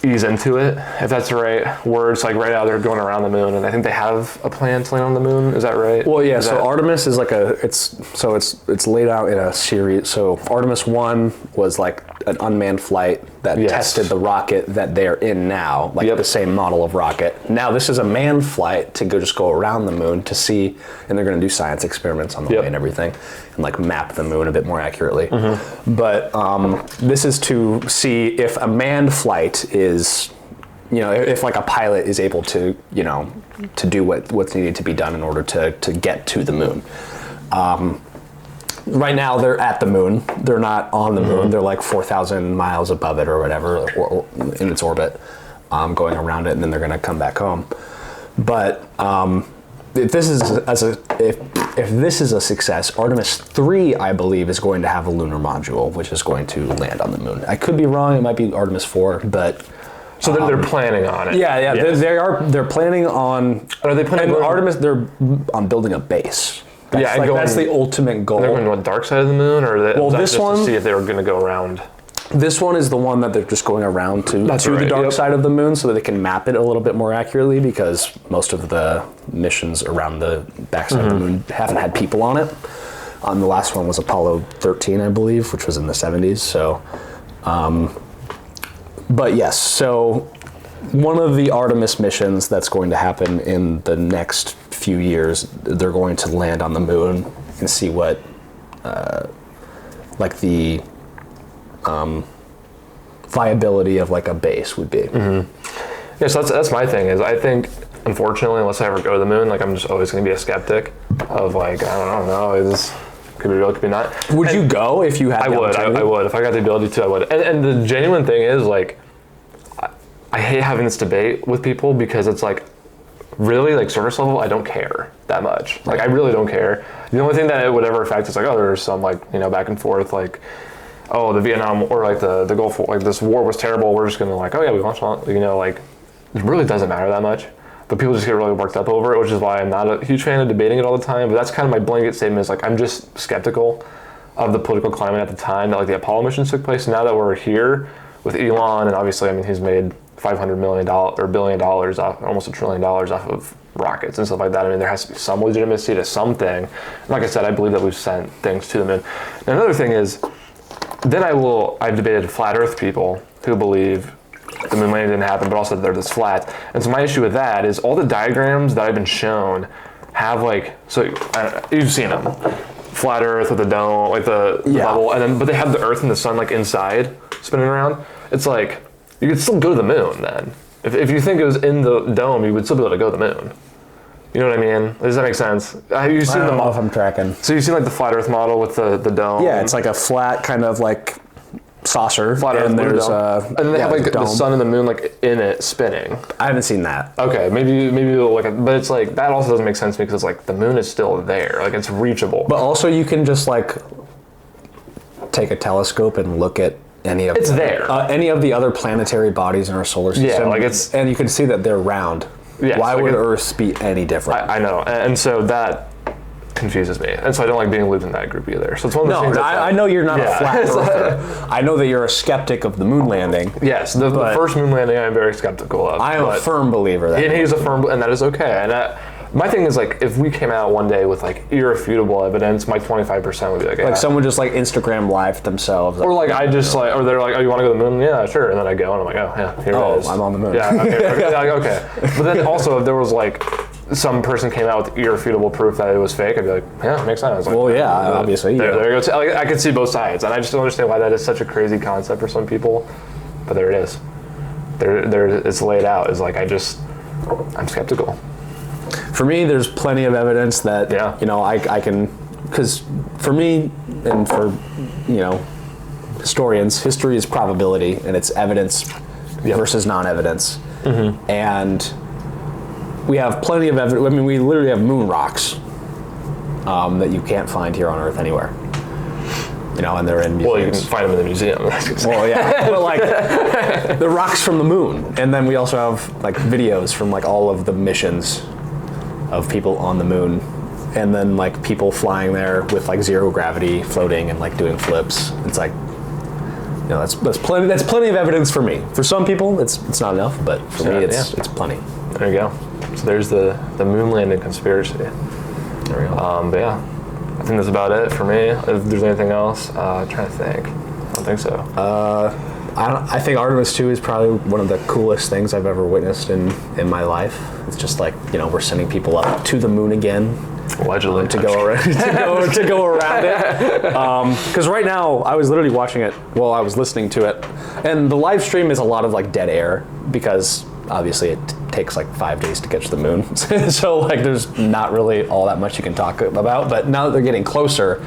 ease into it, if that's the right words. Like right now they're going around the moon, and I think they have a plan to land on the moon. Is that right? Well, yeah. So Artemis is like it's laid out in a series. So Artemis 1 was like an unmanned flight that tested the rocket that they're in now, like the same model of rocket. Now this is a manned flight to go around the moon to see, and they're going to do science experiments on the way and everything, and like map the moon a bit more accurately. Mm-hmm. But this is to see if a manned flight is, if like a pilot is able to, to do what's needed to be done in order to get to the moon. Right now they're at the moon. They're not on the moon. They're like 4,000 miles above it or whatever, or in its orbit, going around it, and then they're going to come back home. But if this is a success, Artemis 3, I believe, is going to have a lunar module, which is going to land on the moon. I could be wrong. It might be Artemis 4, but. So they're planning on it. Yeah. Yes. They're planning on. Are they planning on Artemis? They're on building a base. That's the ultimate goal. They're going to the dark side of the moon, or this one to see if they were going to go around. This one is the one that they're just going around to the dark side of the moon, so that they can map it a little bit more accurately, because most of the missions around the backside of the moon haven't had people on it. The last one was Apollo 13, I believe, which was in the 70s. So, but yes, so one of the Artemis missions that's going to happen in the next few years, they're going to land on the moon and see what, like the viability of like a base would be. Yeah, so that's my thing, is I think, unfortunately, unless I ever go to the moon, like I'm just always going to be a skeptic of like, I don't know, this could be real, could be not. Would you go if you had the opportunity? I would. If I got the ability to, I would. And the genuine thing is, like, I hate having this debate with people, because it's like, really, like surface level, I don't care that much. Like I really don't care. The only thing that it would ever affect is like, oh, there's some like, back and forth, like, oh, the Vietnam, or like the Gulf War, like this war was terrible, we're just gonna like, oh yeah, we launched on, like, it really doesn't matter that much. But people just get really worked up over it, which is why I'm not a huge fan of debating it all the time. But that's kind of my blanket statement, is like, I'm just skeptical of the political climate at the time that like the Apollo missions took place. Now that we're here with Elon, and obviously, I mean, he's made $500 million or $1 billion off, almost $1 trillion off of rockets and stuff like that. I mean, there has to be some legitimacy to something. And like I said, I believe that we've sent things to the moon. And another thing is, then I've debated flat Earth people who believe the moon landing didn't happen, but also that they're this flat. And so my issue with that is all the diagrams that I've been shown have like, so you've seen them, flat Earth with the dome, like the bubble, and then but they have the Earth and the sun like inside spinning around. It's like, you could still go to the moon then. If you think it was in the dome, you would still be able to go to the moon. You know what I mean? Does that make sense? Have you seen I don't know if I'm tracking. So you've seen like the flat Earth model with the dome? Yeah, it's like a flat kind of like saucer. Flat Earth and blue there's dome. And then they have like the dome. sun and the moon like in it spinning. I haven't seen that. Okay, maybe like, but it's like that also doesn't make sense because it's like the moon is still there, like it's reachable. But also you can just like take a telescope and look at any of any of the other planetary bodies in our solar system. Yeah, like it's, and you can see that they're round. Yes, Why like would Earth be any different? I know, and so that confuses me, and so I don't like being looped in that group either. So it's one of the things. I know you're not a flat earther. I know that you're a skeptic of the moon landing. Yes, the first moon landing I'm very skeptical of. I am a firm believer that. And he's a firm, and that is okay. And my thing is like, if we came out one day with like irrefutable evidence, my 25% would be like, yeah. Like someone just like Instagram live themselves. Or like I just like, or they're like, oh, you want to go to the moon? Yeah, sure. And then I go, and I'm like, oh yeah, here it is. I'm on the moon. Yeah, okay. Like, okay. But then also, if there was like some person came out with irrefutable proof that it was fake, I'd be like, yeah, makes sense. Like, well, yeah, obviously. There you go. Like, I could see both sides, and I just don't understand why that is such a crazy concept for some people. But there it is. There, it's laid out. It's like I'm skeptical. For me, there's plenty of evidence that you know I can, because for me and for historians, history is probability and it's evidence versus non-evidence, and we have plenty of evidence. I mean, we literally have moon rocks that you can't find here on Earth anywhere. And they're in museums. Well, you can find them in the museum. Well, yeah, but like the rocks from the moon, and then we also have like videos from like all of the missions of people on the moon, and then like people flying there with like zero gravity, floating and like doing flips. It's like, that's plenty. That's plenty of evidence for me. For some people, it's not enough, but for me, it's plenty. There you go. So there's the moon landing conspiracy. There we go. But yeah, I think that's about it for me. If there's anything else, I'm trying to think. I don't think so. I think Artemis 2 is probably one of the coolest things I've ever witnessed in my life. It's just like, we're sending people up to the moon again. Allegedly. To go around it. Because right now, I was literally watching it while I was listening to it. And the live stream is a lot of like dead air because obviously it takes like 5 days to get to the moon. So like there's not really all that much you can talk about. But now that they're getting closer,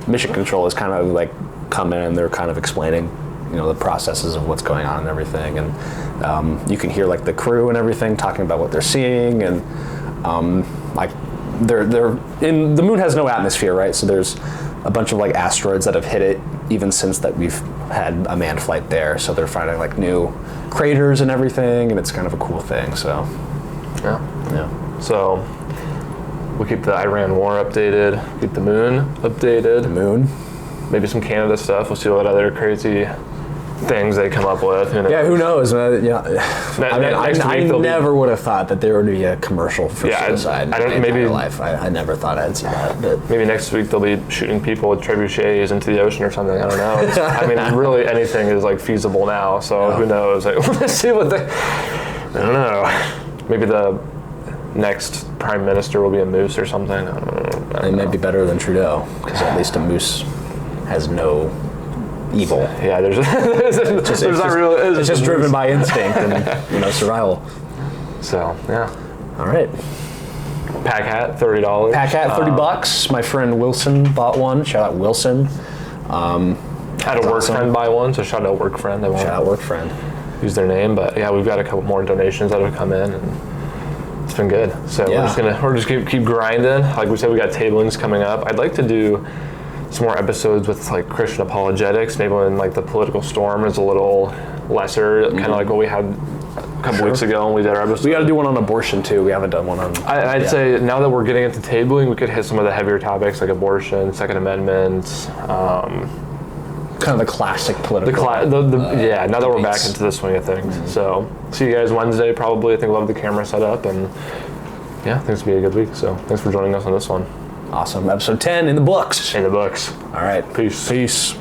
Mission Control is kind of like come in and they're kind of explaining the processes of what's going on and everything, and you can hear like the crew and everything talking about what they're seeing, and like they're in the moon has no atmosphere, right? So there's a bunch of like asteroids that have hit it even since that we've had a manned flight there. So they're finding like new craters and everything, and it's kind of a cool thing. So yeah. So we'll keep the Iran war updated, keep the moon updated. The moon. Maybe some Canada stuff. We'll see what other crazy things they come up with. Who knows? Yeah, who knows? I never would have thought that there would be a commercial for suicide. In life. I never thought I'd see that. But maybe next week they'll be shooting people with trebuchets into the ocean or something. I don't know. I mean, really anything is like feasible now. So who knows? Like, let's see what they. I don't know. Maybe the next prime minister will be a moose or something. I don't know. They may be better than Trudeau because at least a moose has no evil. Yeah, there's it's just driven by instinct and survival. So yeah. All right. Pack hat, $30. Pack hat, $30. My friend Wilson bought one. Shout out Wilson. Had a work friend buy one, so shout out work friend. Shout out work friend. Use their name, but yeah, we've got a couple more donations that have come in, and it's been good. So we're just keep grinding. Like we said, we got tablings coming up. I'd like to do some more episodes with like Christian apologetics, maybe when like the political storm is a little lesser, kind of like what we had a couple weeks ago when we did our episode. We got to do one on abortion too. We haven't done one on. I'd say now that we're getting into tabling, we could hit some of the heavier topics like abortion, Second Amendment, kind of the classic political. Now that we're back into the swing of things. So see you guys Wednesday probably. I think we'll have the camera set up, and yeah, I think it's gonna be a good week. So thanks for joining us on this one. Awesome. Episode 10 in the books. In the books. All right. Peace.